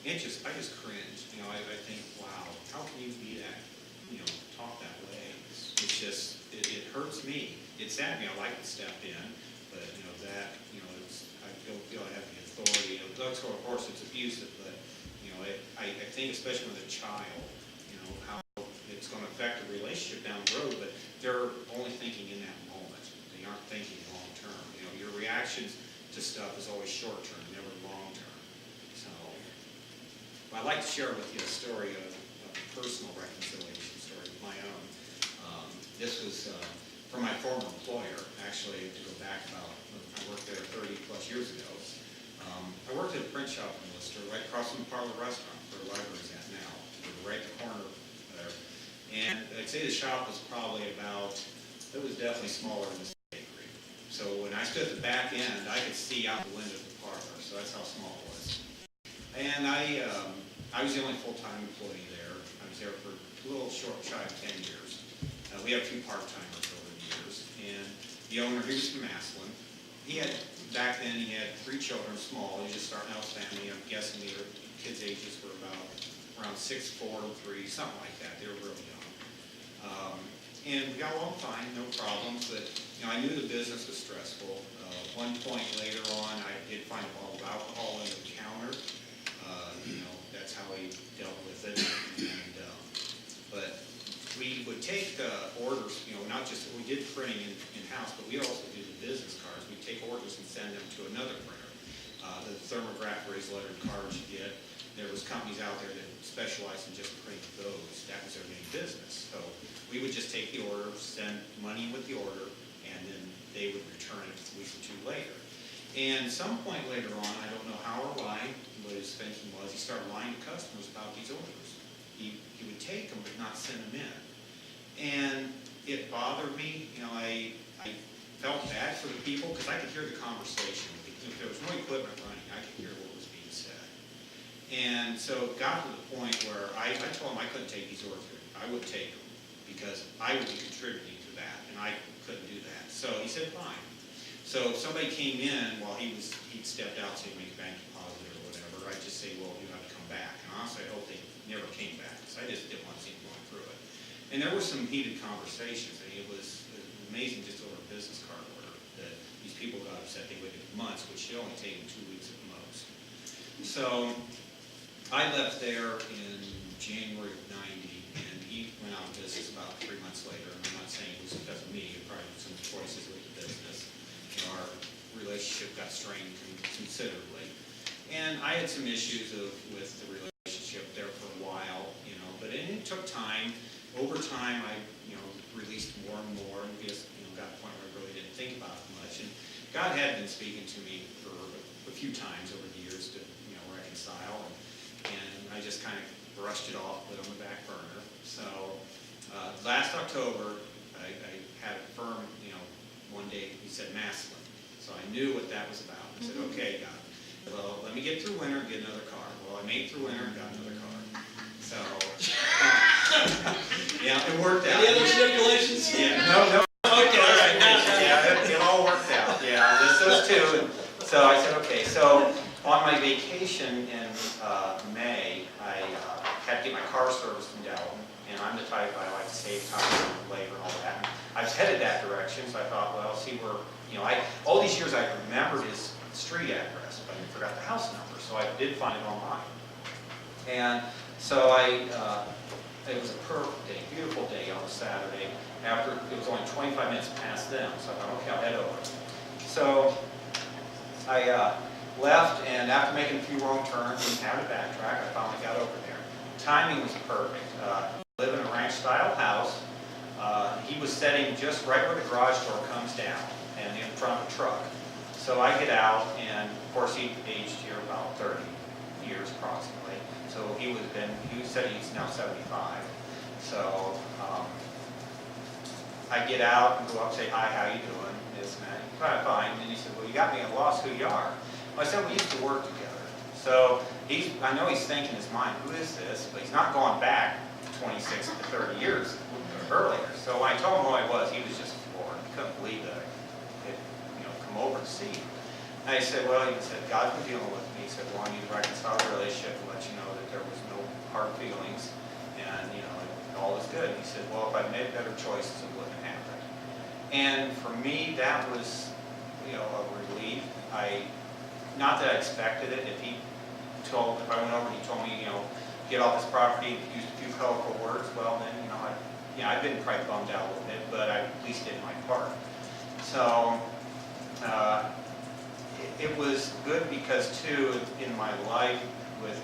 I just cringe. I think, wow, how can you be that, talk that way? It's just, it hurts me. It saddens me. I like to step in, but I don't feel I have the authority. Of course, it's abusive, but I think especially with a child, how it's going to affect the relationship down the road. But they're only thinking in that moment. They aren't thinking long term. Your reactions to stuff is always short term, never long term. So, I'd like to share with you a story of a personal reconciliation story of my own. This was from my former employer, actually, to go back about, I worked there 30 plus years ago. I worked at a print shop in Worcester, right across from the Parlor Restaurant, where the library's at now. We were right at the corner there. And I'd say the shop was probably it was definitely smaller than this bakery. So when I stood at the back end, I could see out the window of the parlor, so that's how small it was. And I was the only full-time employee there. I was there for a little shy of 10 years. We have 2 part-timers over the years. And the owner, he was from Massillon. Back then he had 3 children, small. He was just starting out his family. I'm guessing their kids' ages were around 6, 4, 3, something like that. They were really young. And we got along fine, no problems, but I knew the business was stressful. One point later on, I did find a bottle of alcohol under the counter. That's how he dealt with it. But we would take orders, not just, we did printing in-house, but we also do the business cards. We'd take orders and send them to another printer. The thermograph raised lettered cards you get. There was companies out there that specialized in just printing those. That was their main business. So we would just take the order, send money with the order, and then they would return it a week or 2 later. And some point later on, I don't know how or why, what his thinking was, he started lying to customers about these orders. He would take them but not send them in. And it bothered me. I felt bad for the people because I could hear the conversation. If there was no equipment running, I could hear what was being said. And so it got to the point where I told him I couldn't take these orders. I would take them because I would be contributing to that, and I couldn't do that. So he said, fine. So if somebody came in while he'd stepped out, say, make a bank deposit or whatever, I'd just say, well, you have to come back. And honestly, I hope they never came back because I just didn't want to see them going through it. And there were some heated conversations. It was amazing just over a business card order that these people got upset. They waited months, which should only take them 2 weeks at the most. So I left there in January of '90, and he went out of business about 3 months later. And I'm not saying it was because of me. It probably was some choices with the business. Our relationship got strained considerably. And I had some issues with the relationship there for a while, but it took time. Over time, I, released more and more, and just, got to the point where I really didn't think about it much. And God had been speaking to me for a few times over the years to, reconcile, and I just kind of brushed it off, put it on the back burner. So last October, I had a firm, one day he said Massillon, so I knew what that was about. I said, okay, God, well, let me get through winter and get another car. Well, I made through winter and got another car. So, yeah, it worked out. Any other stipulations? Yeah, no. Okay, all right. Yeah, it all worked out. Yeah, those 2. And so I said, okay. So on my vacation in May, I had to get my car serviced in Dalton, and I'm the type I like to save time and labor and all that. And I was headed that direction, so I thought, well, see where, all these years I remembered his street address, but I forgot the house number, so I did find it online. And so it was a perfect day, beautiful day on a Saturday. After it was only 25 minutes past them, so I thought, okay, I'll head over. So I left, and after making a few wrong turns and having to backtrack, I finally got over there. Timing was perfect. I live in a ranch-style house. He was sitting just right where the garage door comes down, and in front of a truck. So I get out, and of course he aged here about 30 years approximately. So he said he's now 75. So I get out and go up and say, hi, how you doing? This and that. Fine. And he said, well, you got me at loss who you are. Well, I said, we used to work together. So I know he's thinking in his mind, who is this? But he's not going back 26 to 30 years earlier. So when I told him who I was, he was just floored. He couldn't believe that I had come over to see him. And I said, well, he said, God's been dealing with me. He said, well, I need to reconcile the relationship and let you know that there was no hard feelings and, you know, all is good. And he said, well, if I made better choices, it wouldn't have happened. And for me, that was, you know, a relief. Not that I expected it. If I went over and he told me, you know, get off this property, used a few colorful words, well, then, you know, I've been probably bummed out a little bit, but I at least did my part. So, it was good because too, in my life with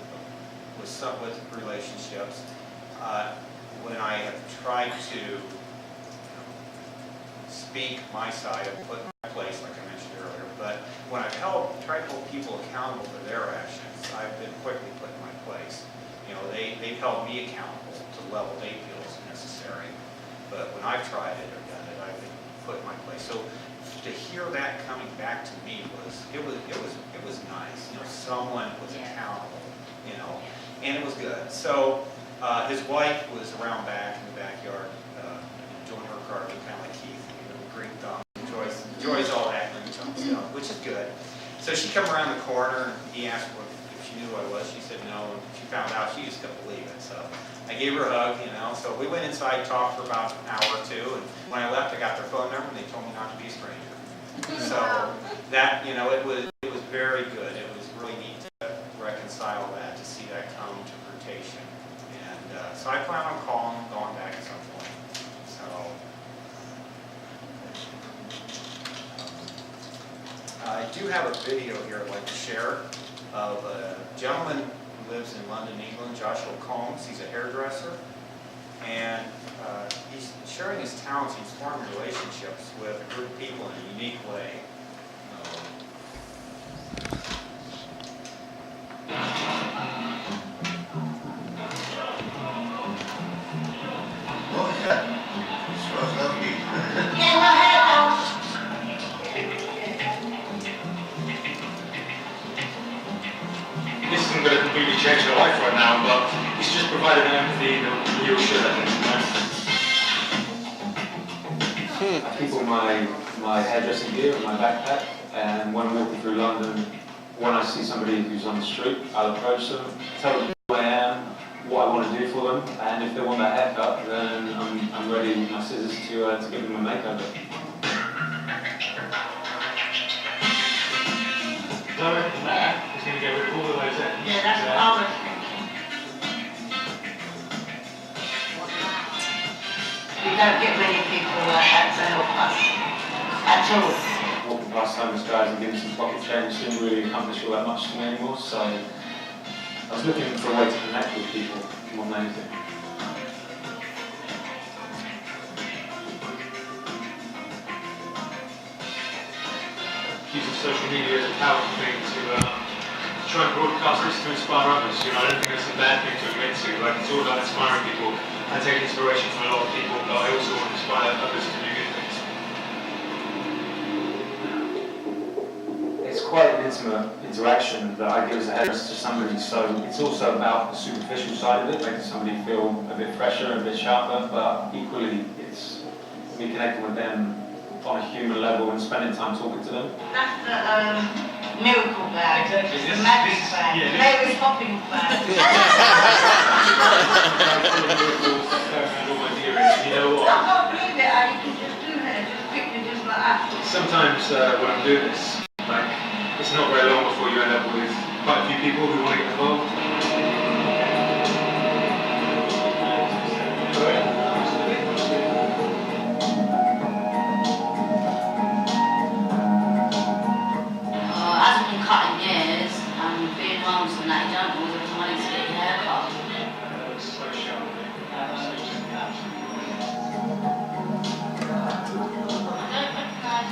relationships, when I have tried to speak my side, I've put my place, like I mentioned earlier, but when I've tried to hold people accountable for their actions, I've been quickly put in my place. You know, they've held me accountable to the level they feel is necessary, but when I've tried it or done it, I've been put in my place. So to hear that coming back to me was nice. You know, someone was accountable. You know, and it was good. So his wife was around back in the backyard doing her gardening, kind of like Keith, you know, green thumb. Enjoys all that green thumb stuff, which is good. So she come around the corner and he asked if she knew who I was. She said no, and she found out. She just couldn't believe it. So I gave her a hug, you know. So we went inside, talked for about an hour or two, and when I left, I got their phone number, and they told me not to be a stranger. So that, you know, it was very good. It was really neat to reconcile that, to see that come to fruition. And so I plan on going back at some point. So I do have a video here I'd like to share of a gentleman who lives in London, England, Joshua Combs. He's a hairdresser, and he's sharing his talents. He's forming relationships with a group of people in a unique way. This isn't going to completely change your life right now, but it's just provided an empathy that you should, I think. I keep all my hairdressing gear in my backpack, and when I'm walking through London, when I see somebody who's on the street, I'll approach them, tell them who I am, what I want to do for them, and if they want that haircut, then I'm ready with my scissors to give them a makeover. So I reckon that is going to get rid of all of those ends. Yeah, that's what I was thinking. We don't get many people like that to help us at all. Walking past homeless guys and giving some pocket change didn't really accomplish all that much for me anymore, so I was looking for a way to connect with people more than anything. Using social media as a powerful thing to try and broadcast this to inspire others. You know, I don't think that's a bad thing to admit to. Like, it's all about inspiring people. I take inspiration from a lot of people, but I also want to inspire others to do good things. It's quite an intimate interaction that I give as a hairdresser to somebody, so it's also about the superficial side of it, making somebody feel a bit fresher, a bit sharper, but equally it's me connecting with them on a human level and spending time talking to them. That's the miracle bag. Exactly. It's the magic bag. Yeah, Mary Poppins bag. You know what? I can't believe it, how you can just do that, just picture just like that. Sometimes when I'm doing this, like, it's not very long before you end up with quite a few people who want to get involved. As I've been cutting years and being homeless and that, you don't always have the money to get your hair cut.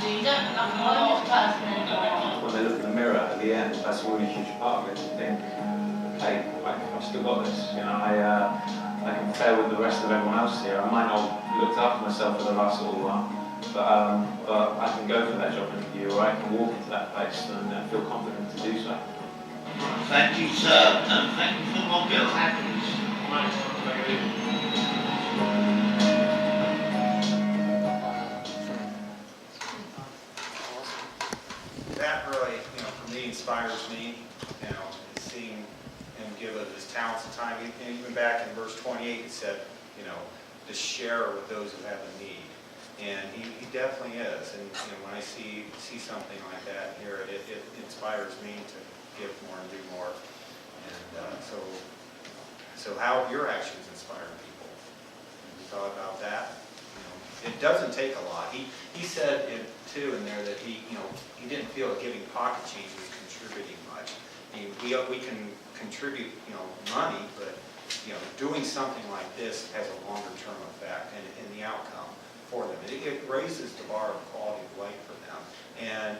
You don't look like a homeless person anymore. When they look in the mirror at the end, that's a really huge part of it. You think, okay, I've still got this. You know, I can fare with the rest of everyone else here. I might not have looked after myself for the last little while, but I can go for that job interview, or I can walk into that place and feel confident to do so. Thank you, sir, and thank you for more girl happiness. That really, you know, inspires me, you know, seeing him give of his talents and time. Even back in verse 28, he said, you know, to share with those who have a need. And he definitely is. And you know, when I see something like that and hear it, it inspires me to give more and do more. And so how have your actions inspired people? Have you thought about that? You know, it doesn't take a lot. He said too in there that he didn't feel that giving pocket change was contributing much. I mean, we can contribute, you know, money, but you know, doing something like this has a longer term effect in the outcome for them. It raises the bar of quality of life for them. And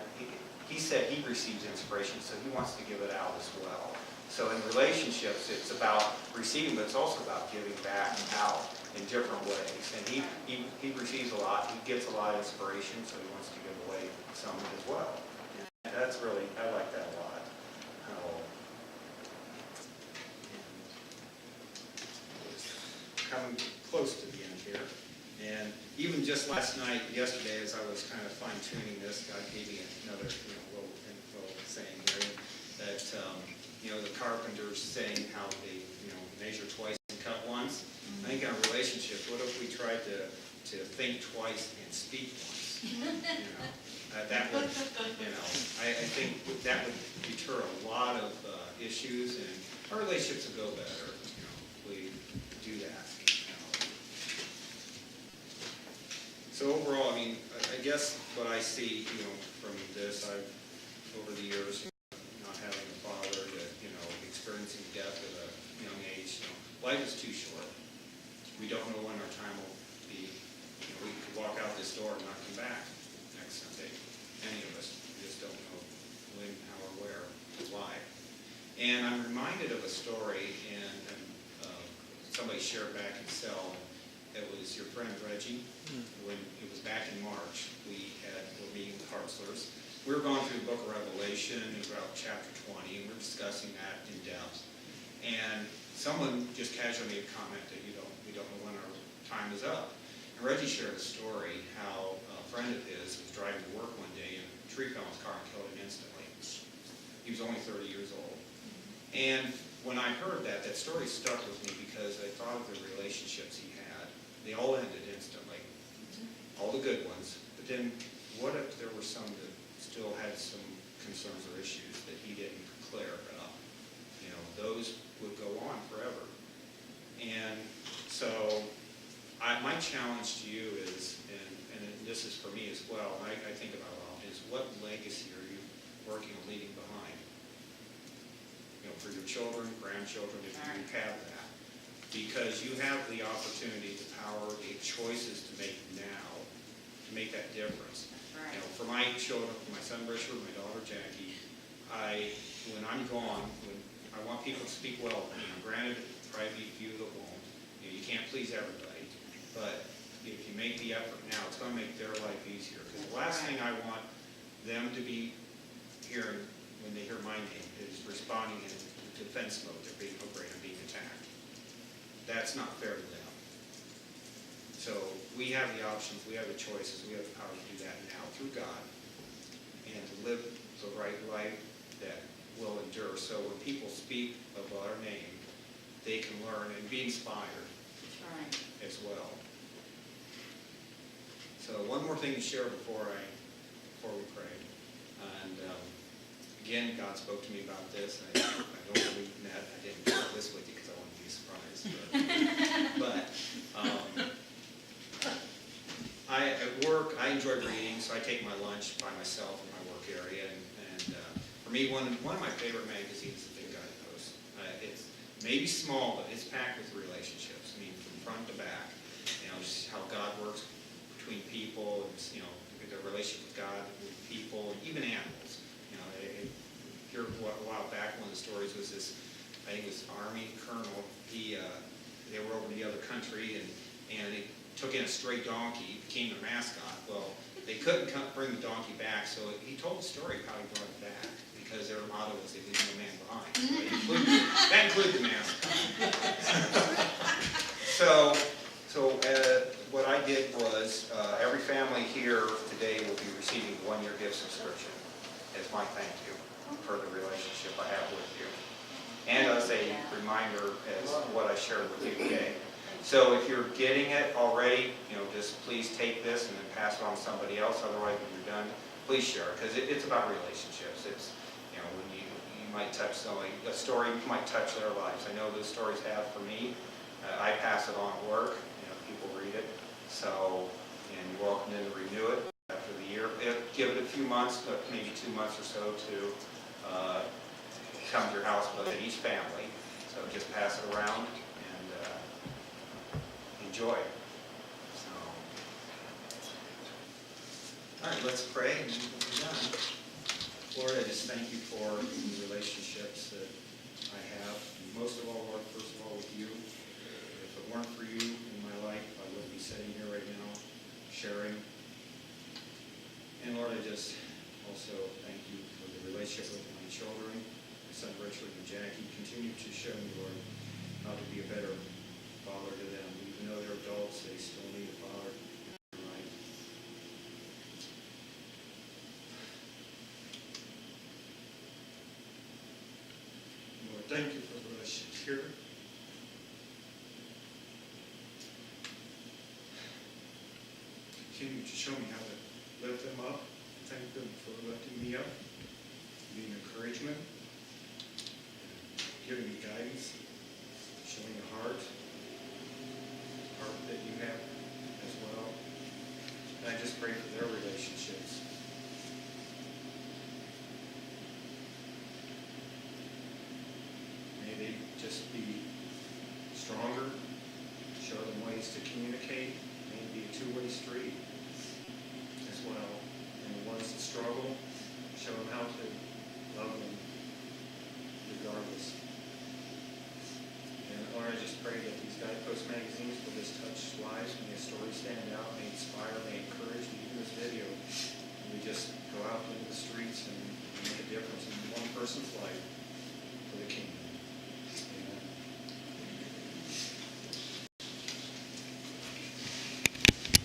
he said he receives inspiration, so he wants to give it out as well. So in relationships, it's about receiving, but it's also about giving back out in different ways. And he receives a lot, he gets a lot of inspiration, so he wants to give away some as well. And that's really, I like that a lot. Coming close to the end here. And even just yesterday, as I was kind of fine-tuning this, God gave me another little saying here that, the carpenters saying how they, measure twice and cut once. I think in a relationship, what if we tried to think twice and speak once? That would, I think that would deter a lot of issues, and our relationships would go better, if we do that. So overall, I mean, I guess what I see, from this, over the years, not having a father, experiencing death at a young age, life is too short. We don't know when our time will be. We could walk out this door and not come back next Sunday. Any of us. We just don't know when, how, or where, or why. And I'm reminded of a story, and somebody shared back in cell. It was your friend Reggie. When it was back in March, we were meeting with Hartzlers. We were going through the book of Revelation, and about chapter 20, and we're discussing that in depth. And someone just casually made a comment that we don't know when our time is up. And Reggie shared a story how a friend of his was driving to work one day, and a tree fell on his car and killed him instantly. He was only 30 years old. And when I heard that story stuck with me because I thought of the relationships he had. They all ended instantly, all the good ones. But then what if there were some that still had some concerns or issues that he didn't clear up? Those would go on forever. And so my challenge to you is, and this is for me as well, and I think about it all, is what legacy are you working on leaving behind? For your children, grandchildren, if you have that. Because you have the opportunity, the power, the choices to make now, to make that difference. Right. For my children, for my son Richard, my daughter Jackie, when I'm gone, I want people to speak well of me. Granted, probably be few that won't. You can't please everybody. But if you make the effort now, it's going to make their life easier. Because the last thing I want them to be hearing when they hear my name is responding in defense mode. They're being afraid of being attacked. That's not fair to them. So we have the options, we have the choices, we have the power to do that now through God and to live the right life that will endure. So when people speak of our name, they can learn and be inspired as well. So one more thing to share before we pray. And again, God spoke to me about this. I know when we met, I didn't share this with you because I wanted to be surprised. But at work, I enjoy reading, so I take my lunch by myself in my work area. And for me, one of my favorite magazines is the Big Guidepost. It's maybe small, but it's packed with relationships. I mean, from front to back. Just how God works between people, and the relationship with God, with people, and even animals. Here a while back, one of the stories was this, I think it was Army colonel. They were over in the other country, and they took in a stray donkey, became their mascot. Well, they couldn't bring the donkey back, so he told the story of how he brought it back, because their motto was they leave no man behind. So that included the mascot. So what I did was, every family here today will be receiving a one-year gift subscription as my thank you for the relationship. reminder as what I shared with you today. So if you're getting it already, just please take this and then pass it on to somebody else. Otherwise, when you're done, please share it, because it's about relationships. It's, when you might touch somebody, a story might touch their lives. I know those stories have for me. I pass it on at work, people read it. So, and you're welcome to renew it after the year. Give it a few months, maybe 2 months or so to come to your house, but at each family. So just pass it around and enjoy. So, all right, let's pray and then we'll be done. Lord, I just thank you for the relationships that I have. And most of all, Lord, first of all, with you. If it weren't for you in my life, I wouldn't be sitting here right now sharing. And Lord, I just also thank you for the relationship with my children, my son Richard and Jackie. Continue to show me, Lord, how to be a better father to them. Even though they're adults, they still need a father in their life. Lord, thank you for the relationships here. Continue to show me how to lift them up. Thank them for lifting me up, being encouragement, giving me guidance, showing a heart that you have as well. And I just pray for their relationships. May they just be stronger, show them ways to communicate, may it be a two-way street as well. And the ones that struggle, show them how to love them regardless. And Lord, I just pray that these Guidepost magazines will just touch lives, may a story stand out, may inspire, may encourage, and even this video